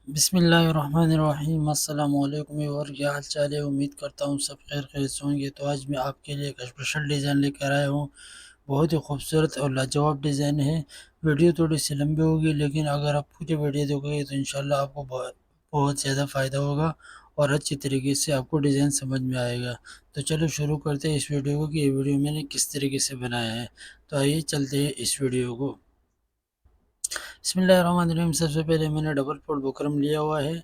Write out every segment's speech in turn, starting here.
बिस्मिल्लाहिर्रहमानिर्रहीम अस्सलाम वालेकुम और क्या हाल चाल है। उम्मीद करता हूँ सब खैर खैरियत से होंगे। तो आज मैं आपके लिए एक स्पेशल डिज़ाइन लेकर आया हूँ। बहुत ही खूबसूरत और लाजवाब डिज़ाइन है। वीडियो थोड़ी सी लंबी होगी, लेकिन अगर आप पूरी वीडियो देखोगे तो इंशाल्लाह आपको बहुत बहुत ज़्यादा फ़ायदा होगा और अच्छी तरीके से आपको डिज़ाइन समझ में आएगा। तो चलो शुरू करते हैं इस वीडियो को कि ये वीडियो मैंने किस तरीके से बनाया है। तो आइए चलते हैं इस वीडियो को। बिस्मिल्लाहिर्रहमानिर्रहीम। सबसे पहले मैंने डबल फोल्ड बुकरम लिया हुआ है।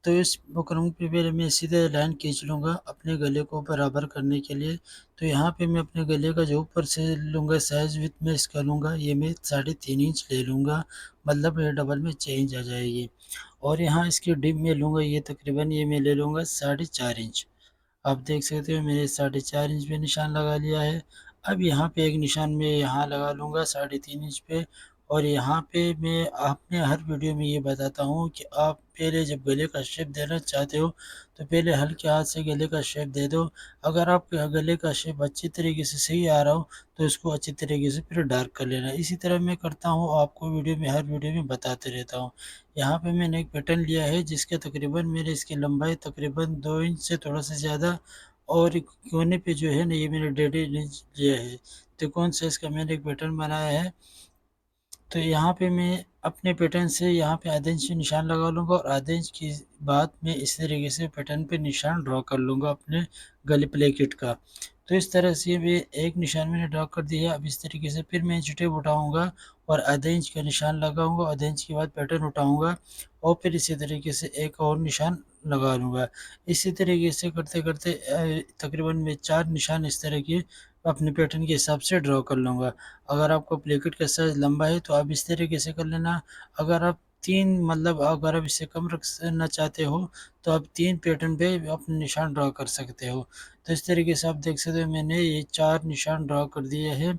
तो इस बुकरम पे पहले मैं सीधे लाइन खींच लूँगा अपने गले को बराबर करने के लिए। तो यहाँ पे मैं अपने गले का जो ऊपर से लूँगा साइज़ विथ में इसका लूँगा, ये मैं 3.5 इंच ले लूँगा। मतलब ये डबल में 6 इंच आ जाएगी। और यहाँ इसकी डिप में लूँगा, ये तकरीबन ये मैं ले लूँगा 4.5 इंच। आप देख सकते हो मैंने 4.5 इंच पे निशान लगा लिया है। अब यहाँ पे एक निशान मैं यहाँ लगा लूँगा 3.5 इंच पे। और यहाँ पे मैं अपने हर वीडियो में ये बताता हूँ कि आप पहले जब गले का शेप देना चाहते हो तो पहले हल्के हाथ से गले का शेप दे दो। अगर आपके गले का शेप अच्छी तरीके से सही आ रहा हो तो इसको अच्छी तरीके से फिर डार्क कर लेना। इसी तरह मैं करता हूँ, आपको वीडियो में हर वीडियो में बताते रहता हूँ। यहाँ पे मैंने एक पैटर्न लिया है जिसके तकरीबन मेरे इसकी लंबाई तकरीबन 2 इंच से थोड़ा सा ज़्यादा। और कोने पे जो है ना ये मैंने 1.5 इंच लिया है। त्रिकोण साइज़ का मैंने एक पैटर्न बनाया है। तो यहाँ पे मैं अपने पैटर्न से यहाँ पे आधे इंच निशान लगा लूँगा और आधे इंच की बाद में इस तरीके से पैटर्न पे निशान ड्रॉ कर लूँगा अपने गले प्लेकेट का। तो इस तरह से ये एक निशान मैंने ड्रॉ कर दिया। अब इस तरीके से फिर मैं इंच टेप उठाऊँगा और आधे इंच का निशान लगाऊँगा, आधे इंच के बाद पैटर्न उठाऊँगा और फिर इसी तरीके से एक और निशान लगा लूँगा। इसी तरीके से करते-करते तकरीबन मैं 4 निशान इस तरह के अपने पैटर्न के हिसाब से ड्रॉ कर लूँगा। अगर आपको प्लेकेट का साइज़ लंबा है तो आप इस तरीके से कर लेना। अगर आप 3 मतलब अगर आप इससे कम रखना चाहते हो तो आप 3 पैटर्न पे अपने निशान ड्रॉ कर सकते हो। तो इस तरीके से आप देख सकते हो मैंने ये 4 निशान ड्रॉ कर दिए हैं।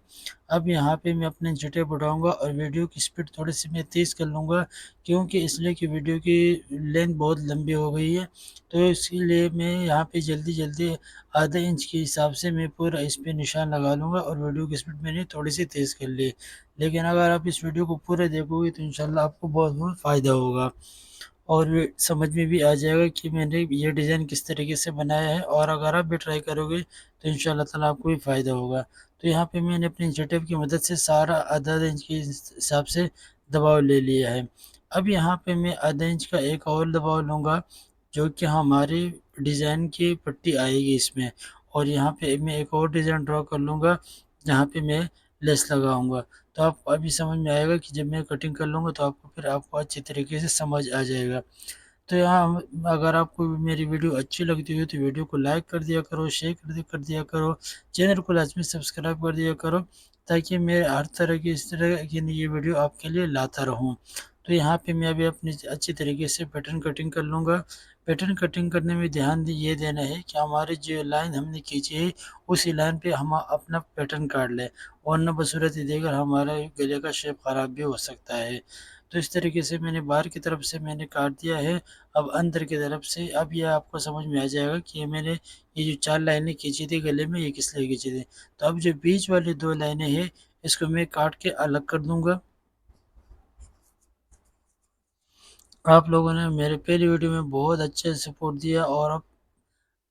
अब यहाँ पे मैं अपने इंची बढ़ाऊँगा और वीडियो की स्पीड थोड़ी-सी मैं तेज़ कर लूँगा, क्योंकि इसलिए कि वीडियो की लेंथ बहुत लंबी हो गई है। तो इसीलिए मैं यहाँ पे जल्दी-जल्दी आधे इंच के हिसाब से मैं पूरा इस पे निशान लगा लूँगा और वीडियो की स्पीड मैंने थोड़ी-सी तेज़ कर ली। लेकिन अगर आप इस वीडियो को पूरा देखोगे तो इंशाल्लाह आपको बहुत-बहुत फ़ायदा होगा और समझ में भी आ जाएगा कि मैंने ये डिज़ाइन किस तरीके से बनाया है। और अगर आप भी ट्राई करोगे तो इंशाल्लाह ताला आपको भी फ़ायदा होगा। तो यहाँ पे मैंने अपनी इंची टेप की मदद से सारा आधा-आधा इंच के हिसाब से दबाव ले लिया है। अब यहाँ पे मैं आधा इंच का एक और दबाव लूँगा, जो कि हमारी डिज़ाइन की पट्टी आएगी इसमें। और यहाँ पे मैं एक और डिज़ाइन ड्रॉ कर लूँगा, जहाँ पे मैं लेस लगाऊँगा। तो आपको अभी समझ में आएगा कि जब मैं कटिंग कर लूँगा तो आपको अच्छी तरीके से समझ आ जाएगा। तो यहाँ अगर आपको मेरी वीडियो अच्छी लगती हो तो वीडियो को लाइक कर दिया करो, शेयर कर दिया करो, चैनल को लाज़मी सब्सक्राइब कर दिया करो, ताकि मैं हर तरह की इस तरह की ये वीडियो आपके लिए लाता रहूँ। तो यहाँ पे मैं अभी अपनी अच्छी तरीके से पैटर्न कटिंग कर लूँगा। पैटर्न कटिंग करने में ध्यान ये देना है कि हमारी जो लाइन हमने खींची है उसी लाइन पे हम अपना पैटर्न काट लें, वरना बसूरत ये देकर हमारा गले का शेप ख़राब भी हो सकता है। तो इस तरीके से मैंने बाहर की तरफ से मैंने काट दिया है। अब अंदर की तरफ से अब ये आपको समझ में आ जाएगा कि ये जो 4 लाइनें खींची थी गले में, ये किस लिए खींची थी। तो अब जो बीच वाली 2 लाइनें हैं इसको मैं काट के अलग कर दूँगा। आप लोगों ने मेरे पहली वीडियो में बहुत अच्छे से सपोर्ट दिया और अब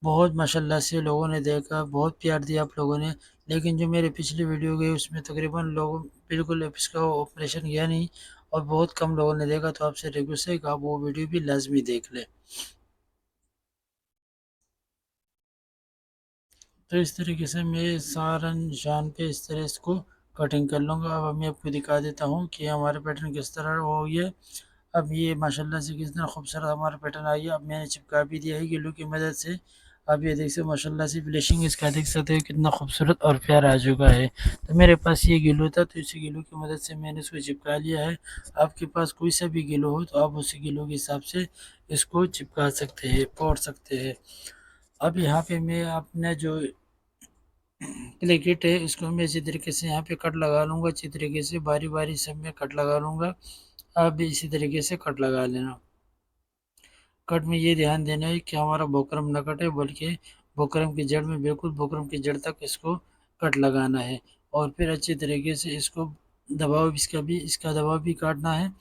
बहुत माशाल्लाह से लोगों ने देखा, बहुत प्यार दिया आप लोगों ने। लेकिन जो मेरी पिछली वीडियो गई उसमें तकरीबन लोग बिल्कुल इसका ऑपरेशन गया नहीं और बहुत कम लोगों ने देखा। तो आपसे रिक्वेस्ट है कि आप वो वीडियो भी लाज़मी देख लें। तो इस तरीके से मैं सारा निशान पे इस तरह इसको कटिंग कर लूँगा। अब मैं आपको दिखा देता हूँ कि हमारा पैटर्न किस तरह हो गया। अब ये माशाल्लाह से कितना खूबसूरत हमारा पैटर्न आ गया। अब मैंने चिपका भी दिया है ग्लू की मदद से। अब ये देख सकते हो माशाल्लाह से फिनिशिंग इसका देख सकते हो कितना खूबसूरत और प्यारा आ चुका है। तो मेरे पास ये ग्लू था तो इसी ग्लू की मदद से मैंने इसको चिपका लिया है। आपके पास कोई सा भी ग्लू हो तो आप उसी ग्लू के हिसाब से इसको चिपका सकते हैं, पोड़ सकते हैं। अब यहाँ पे मैं अपना जो प्लेकेट है इसको मैं इसी तरीके से यहाँ पे कट लगा लूँगा। अच्छी तरीके से बारी बारी सब में कट लगा लूँगा। आप भी इसी तरीके से कट लगा लेना। कट में ये ध्यान देना है कि हमारा बुकरम ना कटे, बल्कि बुकरम की जड़ में बिल्कुल बुकरम की जड़ तक इसको कट लगाना है। और फिर अच्छी तरीके से इसको दबाव इसका दबाव भी काटना है।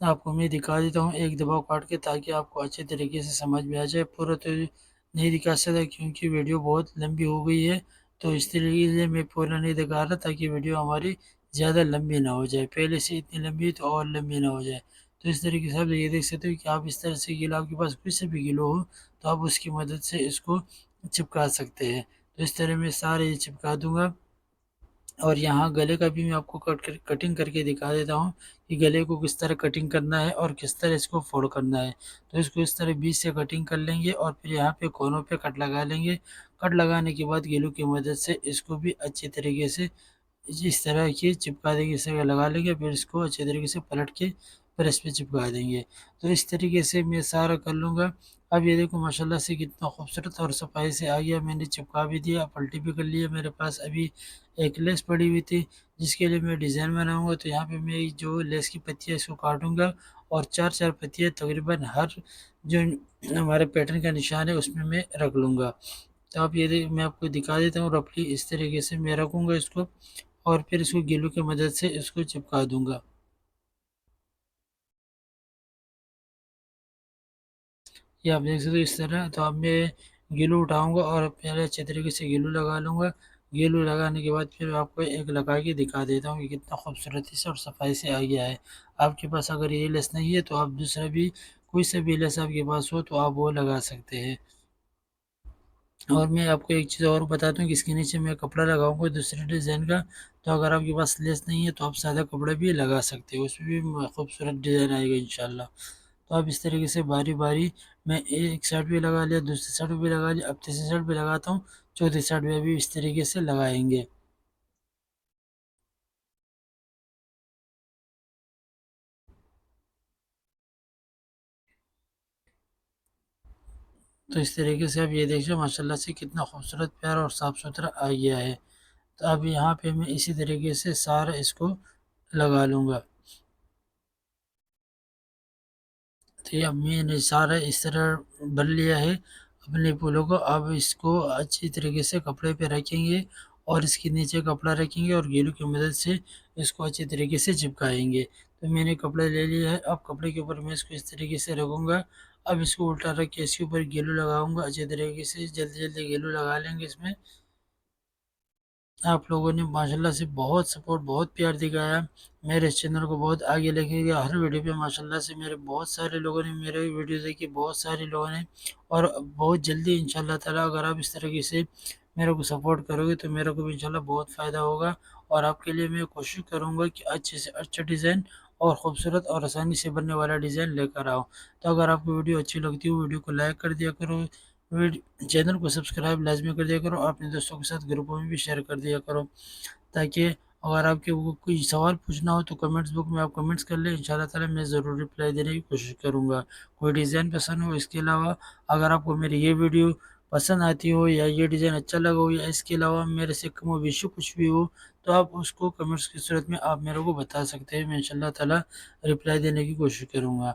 आपको मैं दिखा देता हूँ एक दबाव काट के, ताकि आपको अच्छे तरीके से समझ में आ जाए। पूरा तो नहीं दिखा सकता क्योंकि वीडियो बहुत लंबी हो गई है, तो इसलिए मैं पूरा नहीं दिखा रहा, ताकि वीडियो हमारी ज़्यादा लंबी ना हो जाए। पहले से इतनी लंबी है तो और लंबी ना हो जाए। तो इस तरीके से आप ये देख सकते हो कि आप इस तरह से गिलो, आपके पास कुछ से भी गिलो हो तो आप उसकी मदद से इसको चिपका सकते हैं। तो इस तरह मैं सारे ये चिपका दूंगा। और यहाँ गले का भी मैं आपको कटिंग करके दिखा देता हूँ कि गले को किस तरह कटिंग करना है और किस तरह इसको फोल्ड करना है। तो इसको इस तरह बीच से कटिंग कर लेंगे और फिर यहाँ पे कोनों पे कट लगा लेंगे। कट लगाने के बाद गेलू की मदद से इसको भी अच्छी तरीके से इस तरह की चिपका देंगे, इस तरह लगा लेंगे, फिर इसको अच्छे तरीके से पलट के प्रेस पे चिपका देंगे। तो इस तरीके से मैं सारा कर लूँगा। अब ये देखो माशाल्लाह से कितना खूबसूरत और सफाई से आ गया। मैंने चिपका भी दिया, पलटी भी कर लिया। मेरे पास अभी एक लेस पड़ी हुई थी जिसके लिए मैं डिज़ाइन बनाऊँगा। तो यहाँ पे मैं जो लेस की पत्तियाँ इसको काटूँगा और 4-4 पत्तियाँ तकरीबन हर जो हमारे पैटर्न का निशान है उसमें मैं रख लूँगा। तो आप ये मैं आपको दिखा देता हूँ रफली इस तरीके से मैं रखूँगा इसको और फिर इसको ग्लू की मदद से इसको चिपका दूँगा। ये आप देख सकते हो इस तरह। तो अब मैं ग्लू उठाऊँगा और पहले अच्छे तरीके से ग्लू लगा लूँगा। ग्लू लगाने के बाद फिर आपको एक लगा के दिखा देता हूँ कि कितना खूबसूरती से और सफाई से आ गया है। आपके पास अगर ये लेस नहीं है तो आप दूसरा भी कोई सा भी लेस आपके पास हो तो आप वो लगा सकते हैं। और मैं आपको एक चीज़ और बताता हूँ कि इसके नीचे मैं कपड़ा लगाऊंगा दूसरे डिज़ाइन का। तो अगर आपके पास लेस नहीं है तो आप सादा कपड़ा भी लगा सकते हो, उसमें भी खूबसूरत डिज़ाइन आएगा इंशाल्लाह। तो आप इस तरीके से बारी बारी मैं एक साइड भी लगा लिया, दूसरी साइड भी लगा लिया, अब तीसरी साइड भी लगाता हूँ, चौथी साइड में भी इस तरीके से लगाएंगे। तो इस तरीके से आप ये देखिए माशाल्लाह से कितना खूबसूरत प्यारा और साफ़ सुथरा आ गया है। तो अब यहाँ पे मैं इसी तरीके से सारा इसको लगा लूँगा। तो ये अब मैंने सारा इस तरह भर लिया है अपने फूलों को। अब इसको अच्छी तरीके से कपड़े पे रखेंगे और इसके नीचे कपड़ा रखेंगे और गीलू की मदद से इसको अच्छी तरीके से चिपकाएंगे। तो मैंने कपड़ा ले लिया है, अब कपड़े के ऊपर मैं इसको इस तरीके से रखूँगा। अब इसको उल्टा रख के इसके ऊपर गीलू लगाऊंगा अच्छे तरीके से, जल्दी जल्दी गीलू लगा लेंगे इसमें। आप लोगों ने माशाल्लाह से बहुत सपोर्ट, बहुत प्यार दिखाया, मेरे इस चैनल को बहुत आगे लेके गया। हर वीडियो पे माशाल्लाह से मेरे बहुत सारे लोगों ने मेरे वीडियो देखी, बहुत सारे लोगों ने। और बहुत जल्दी इंशाल्लाह ताला अगर आप इस तरीके से मेरे को सपोर्ट करोगे तो मेरे को भी इंशाल्लाह बहुत फ़ायदा होगा। और आपके लिए मैं कोशिश करूँगा कि अच्छे से अच्छा डिज़ाइन और ख़ूबसूरत और आसानी से बनने वाला डिज़ाइन लेकर आओ। तो अगर आपको वीडियो अच्छी लगती हो वीडियो को लाइक कर दिया करो, चैनल को सब्सक्राइब लाजमी कर दिया करो, अपने दोस्तों के साथ ग्रुपों में भी शेयर कर दिया करो, ताकि अगर आपके वो कोई सवाल पूछना हो तो कमेंट्स बुक में आप कमेंट्स कर लें, इंशाल्लाह ताला मैं ज़रूर रिप्लाई देने की कोशिश करूँगा। कोई डिज़ाइन पसंद हो, इसके अलावा अगर आपको मेरी ये वीडियो पसंद आती हो या ये डिज़ाइन अच्छा लगा हो या इसके अलावा मेरे से कम विशु कुछ भी हो तो आप उसको कमेंट्स की सूरत में आप मेरे को बता सकते हैं। मैं इंशाल्लाह ताला रिप्लाई देने की कोशिश करूँगा।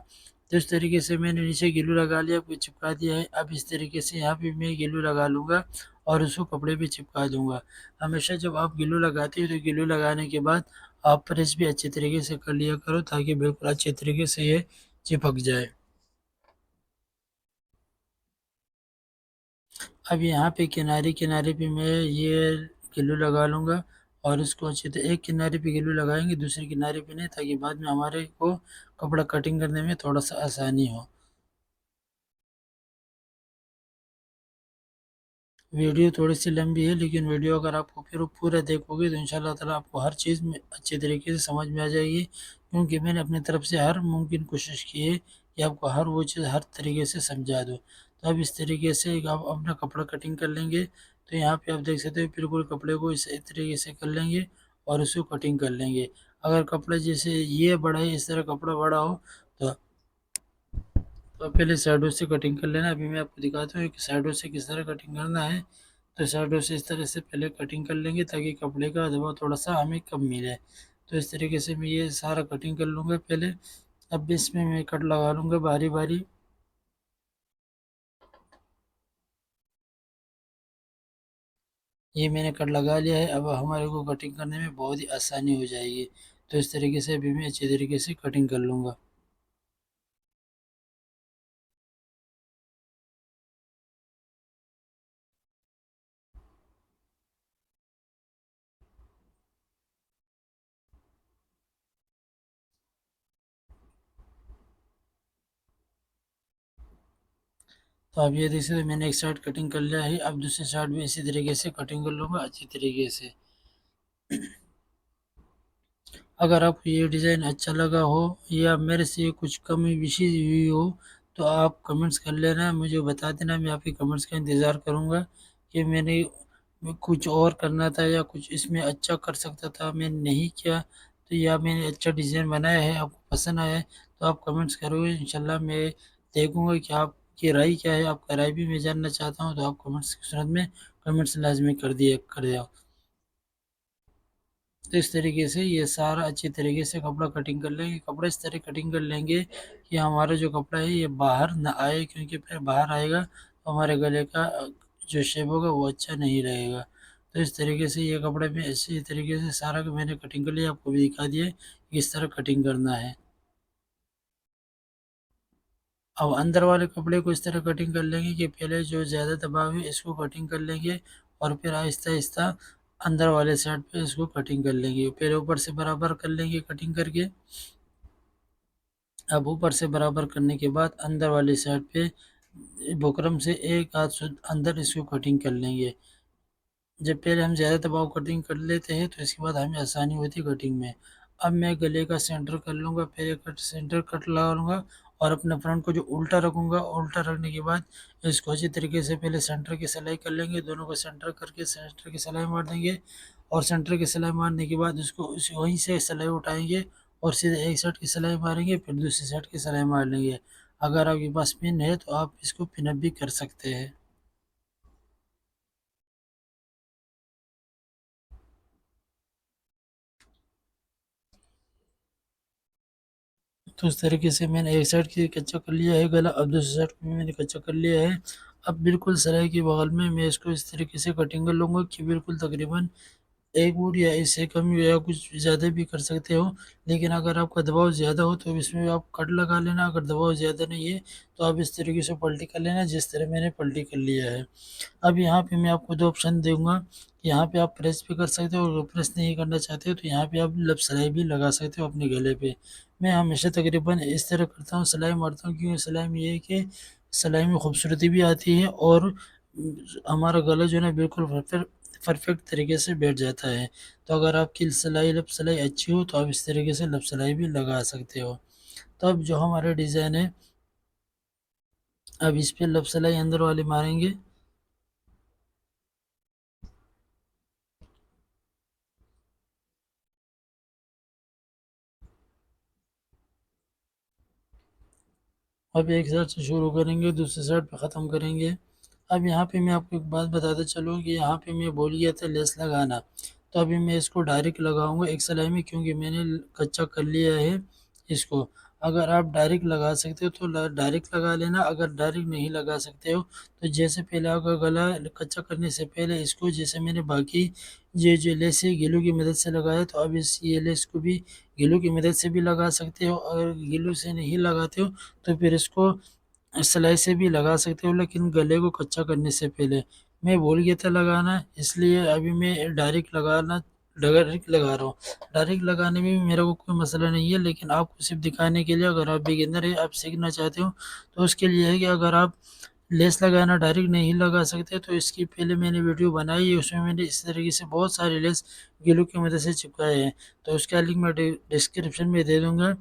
तो इस तरीके से मैंने नीचे ग्लू लगा लिया, फिर चिपका दिया है। अब इस तरीके से यहाँ पे मैं ग्लू लगा लूँगा और उसको कपड़े पे चिपका दूँगा। हमेशा जब आप ग्लू लगाते हो तो ग्लू लगाने के बाद आप प्रेस भी अच्छे तरीके से कर लिया करो, ताकि बिल्कुल अच्छे तरीके से ये चिपक जाए। अब यहाँ पे किनारे-किनारे पे मैं ये ग्लू लगा लूँगा और इसको अच्छे से एक किनारे पे ग्लू लगाएँगे, दूसरे किनारे पे नहीं, ताकि बाद में हमारे को कपड़ा कटिंग करने में थोड़ा-सा आसानी हो। वीडियो थोड़ी-सी लंबी है, लेकिन वीडियो अगर आपको फिर पूरा देखोगे तो इंशाल्लाह ताला आपको हर चीज़ में अच्छे तरीके से समझ में आ जाएगी, क्योंकि मैंने अपनी तरफ से हर मुमकिन कोशिश की है कि आपको हर वो चीज़ हर तरीके से समझा दूँ। तो अब इस तरीके से एक आप अपना कपड़ा कटिंग कर लेंगे, तो यहाँ पे आप देख सकते हो बिल्कुल कपड़े को इस तरीके से कर लेंगे और उसको कटिंग कर लेंगे। अगर कपड़ा जैसे ये बड़ा है, इस तरह कपड़ा बड़ा हो तो पहले साइडों से कटिंग कर लेना। अभी मैं आपको दिखाता हूँ कि साइडों से किस तरह कटिंग करना है। तो साइडों से इस तरह से पहले कटिंग कर लेंगे, ताकि कपड़े का दबाव थोड़ा-सा हमें कम मिले। तो इस तरीके से मैं ये सारा कटिंग कर लूँगा पहले। अब इसमें मैं कट लगा लूँगा बारी-बारी। ये मैंने कट लगा लिया है, अब हमारे को कटिंग करने में बहुत ही आसानी हो जाएगी। तो इस तरीके से अभी मैं अच्छे तरीके से कटिंग कर लूँगा। तो आप ये देख सकते हो मैंने एक साइड कटिंग कर लिया है, अब दूसरी साइड भी इसी तरीके से कटिंग कर लूँगा अच्छी तरीके से। अगर आपको ये डिज़ाइन अच्छा लगा हो या मेरे से कुछ कमी विशेष हुई हो तो आप कमेंट्स कर लेना, मुझे बता देना, मैं आपके कमेंट्स का इंतज़ार करूँगा कि मैंने कुछ और करना था या कुछ इसमें अच्छा कर सकता था, मैंने नहीं किया, तो या मैंने अच्छा डिज़ाइन बनाया है, आपको पसंद आया है, तो आप कमेंट्स करोगे, इंशाल्लाह मैं देखूँगा कि आपकी राय क्या है, आपका राय भी मैं जानना चाहता हूँ, तो आप कमेंट्स की सूरत में कमेंट्स लाज़मी कर दिया। तो इस तरीके से ये सारा अच्छी तरीके से कपड़ा कटिंग कर लेंगे। कपड़ा इस तरह कटिंग कर लेंगे कि हमारा जो कपड़ा है ये बाहर ना आए, क्योंकि फिर बाहर आएगा तो हमारे गले का जो शेप होगा वो अच्छा नहीं रहेगा। तो इस तरीके से ये कपड़े में इसी तरीके से सारा का मैंने कटिंग कर लिया, आपको भी दिखा दिया कि इस तरह कटिंग करना है। अब अंदर वाले कपड़े को इस तरह कटिंग कर लेंगे कि पहले जो ज़्यादा दबाव है इसको कटिंग कर लेंगे और फिर आहिस्ता-आहिस्ता अंदर वाले साइड पे इसको कटिंग कर लेंगे। पहले ऊपर से बराबर कर लेंगे कटिंग करके। अब ऊपर से बराबर करने के बाद अंदर वाली साइड पे बुकरम से 1 आध सूद अंदर इसको कटिंग कर लेंगे। जब पहले हम ज़्यादा दबाव कटिंग कर लेते हैं तो इसके बाद हमें आसानी होती है कटिंग में। अब मैं गले का सेंटर कर लूँगा, पहले कट सेंटर कट लगा लूँगा और अपने फ्रंट को जो उल्टा रखूँगा, उल्टा रखने के बाद इसको अच्छी तरीके से पहले सेंटर की सिलाई कर लेंगे, दोनों को सेंटर करके सेंटर की सिलाई मार देंगे और सेंटर की सिलाई मारने के बाद उसको उस वहीं से सिलाई उठाएँगे और सीधे एक साइड की सिलाई मारेंगे, फिर दूसरी साइड की सिलाई मार लेंगे। अगर आपके पास पिन है तो आप इसको पिन अप भी कर सकते हैं। तो इस तरीके से मैंने एक साइड की कच्चा कर लिया है गला, अब दूसरी साइड को भी मैंने कच्चा कर लिया है। अब बिल्कुल सिलाई के बगल में मैं इसको इस तरीके से कटिंग कर लूँगा कि बिल्कुल तकरीबन 1 फुट या इससे कम या कुछ ज़्यादा भी कर सकते हो। लेकिन अगर आपका दबाव ज़्यादा हो तो इसमें आप कट लगा लेना, अगर दबाव ज़्यादा नहीं है तो आप इस तरीके से पलटी कर लेना जिस तरह मैंने पलटी कर लिया है। अब यहाँ पे मैं आपको 2 ऑप्शन दूँगा, यहाँ पे आप प्रेस भी कर सकते हो और अगर प्रेस नहीं करना चाहते हो तो यहाँ पे आप लब सिलाई भी लगा सकते हो अपने गले पे। मैं हमेशा तकरीबन इस तरह करता हूँ, सिलाई मारता हूँ, क्योंकि सिलाई में ये है कि सिलाई में खूबसूरती भी आती है और हमारा गला जो है ना बिल्कुल परफेक्ट तरीके से बैठ जाता है। तो अगर आपकी सिलाई लब सिलाई अच्छी हो तो आप इस तरीके से लब सिलाई भी लगा सकते हो। तो अब जो हमारा डिज़ाइन है, अब इस पे लब सिलाई अंदर वाली मारेंगे। अब एक साइड से शुरू करेंगे, दूसरी साइड पे ख़त्म करेंगे। अब यहाँ पे मैं आपको एक बात बताता चलूँ कि यहाँ पे मैं भूल गया था लेस लगाना। तो अभी मैं इसको डायरेक्ट लगाऊँगा एक सिलाई में, क्योंकि मैंने कच्चा कर लिया है इसको। अगर आप डायरेक्ट लगा सकते हो तो डायरेक्ट लगा लेना, अगर डायरेक्ट नहीं लगा सकते हो तो जैसे पहले आपका गला कच्चा करने से पहले इसको जैसे मैंने बाकी ये जो लेस है गीलू की मदद से लगाया, तो अब इस ये लेस को भी गीलू की मदद से भी लगा सकते हो। अगर गीलू से नहीं लगाते हो तो फिर इसको सिलाई से भी लगा सकते हो, लेकिन गले को कच्चा करने से पहले। मैं भूल गया था लगाना, इसलिए अभी मैं डायरेक्ट लगा रहा हूँ। डायरेक्ट लगाने में भी मेरा को कोई मसला नहीं है, लेकिन आपको सिर्फ़ दिखाने के लिए, अगर आप बिगिनर हैं, आप सीखना चाहते हो, तो उसके लिए है कि अगर आप लेस लगाना डायरेक्ट नहीं लगा सकते तो इसकी पहले मैंने वीडियो बनाई है, उसमें मैंने इस तरीके से बहुत सारे लेस ग्लू की मदद से चिपकाए हैं। तो उसका लिंक मैं डिस्क्रिप्शन में दे दूँगा,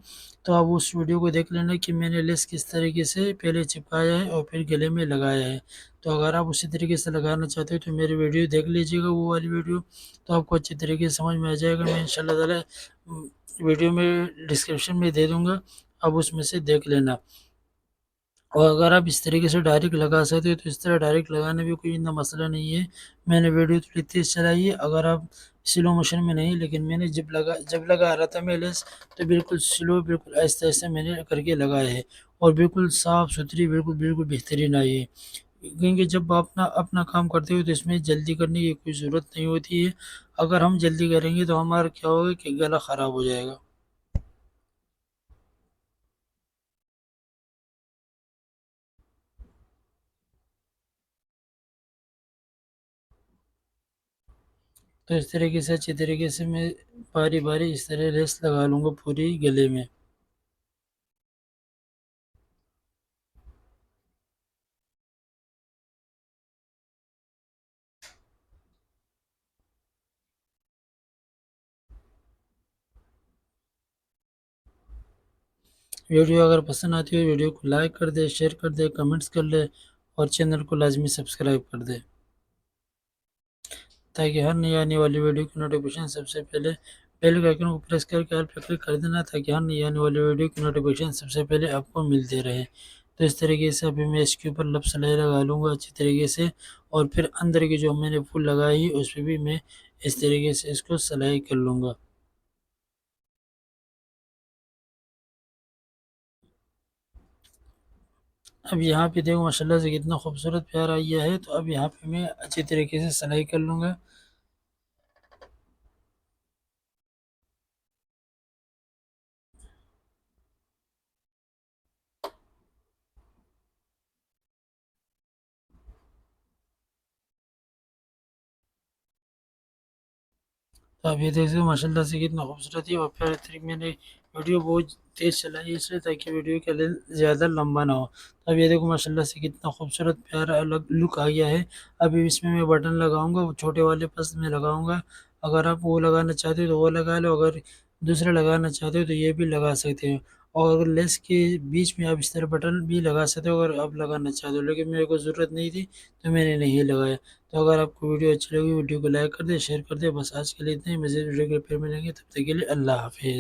तो आप उस वीडियो को देख लेना कि मैंने लेस किस तरीके से पहले चिपकाया है और फिर गले में लगाया है। तो अगर आप उसी तरीके से लगाना चाहते हो तो मेरी वीडियो देख लीजिएगा, वो वाली वीडियो, तो आपको अच्छी तरीके से समझ में आ जाएगा। मैं इंशाल्लाह ताला वीडियो में डिस्क्रिप्शन में दे दूँगा, आप उसमें से देख लेना। और अगर आप इस तरीके से डायरेक्ट लगा सकते हो तो इस तरह डायरेक्ट लगाने में कोई इतना मसला नहीं है। मैंने वीडियो थोड़ी तेज़ चलाई है, अगर आप स्लो मोशन में नहीं, लेकिन मैंने जब लगा रहा था मैं लेंस, तो बिल्कुल स्लो, बिल्कुल आहिस्ता-आहिस्ता मैंने करके लगाया है और बिल्कुल साफ-सुथरी, बिल्कुल बिल्कुल बेहतरीन आई है। क्योंकि जब आप अपना अपना काम करते हो तो इसमें जल्दी करने की कोई ज़रूरत नहीं होती है। अगर हम जल्दी करेंगे तो हमारा क्या होगा कि गला ख़राब हो जाएगा। तो इस तरीके से अच्छी तरीके से मैं बारी-बारी इस तरह लेस लगा लूँगा पूरी गले में। वीडियो अगर पसंद आती हो वीडियो को लाइक कर दे, शेयर कर दे, कमेंट्स कर ले और चैनल को लाजमी सब्सक्राइब कर दे ताकि हर नई आने वाली वीडियो की नोटिफिकेशन सबसे पहले बेल के आइकन को प्रेस करके ऑल पे क्लिक कर देना ताकि हर नई आने वाली वीडियो की नोटिफिकेशन सबसे पहले आपको मिलती रहे। तो इस तरीके से अभी मैं इसके ऊपर लब सिलाई लगा लूँगा अच्छी तरीके से और फिर अंदर की जो मैंने फुल लगाई है उस पर भी मैं इस तरीके से इसको सिलाई कर लूँगा। अब यहाँ पे देखो माशाल्लाह से कितना खूबसूरत प्यार आया है। तो अब यहाँ पे मैं अच्छी तरीके से सिलाई कर लूँगा। तो आप ये देख सकते हो माशाल्लाह से कितना खूबसूरत है और प्यारे तरीके मैंने वीडियो बहुत तेज़ चलाई है इसलिए ताकि वीडियो के लिए ज़्यादा लंबा ना हो। तो अब ये देखो माशाल्लाह से कितना खूबसूरत प्यारा अलग लुक आ गया है। अभी इसमें मैं बटन लगाऊंगा वो छोटे वाले पस में लगाऊंगा। अगर आप वो लगाना चाहते हो तो वो लगा लो, अगर दूसरा लगाना चाहते हो तो ये भी लगा सकते हो। और अगर लेस के बीच में आप इस तरह बटन भी लगा सकते हो अगर आप लगाना चाहते हो, लेकिन मेरे को ज़रूरत नहीं थी तो मैंने नहीं लगाया। तो अगर आपको वीडियो अच्छी लगी वीडियो को लाइक कर दे, शेयर कर दे। बस आज के लिए इतना ही, मज़ीद वीडियो के फिर मिलेंगे, तब तक के लिए अल्लाह हाफ़िज़।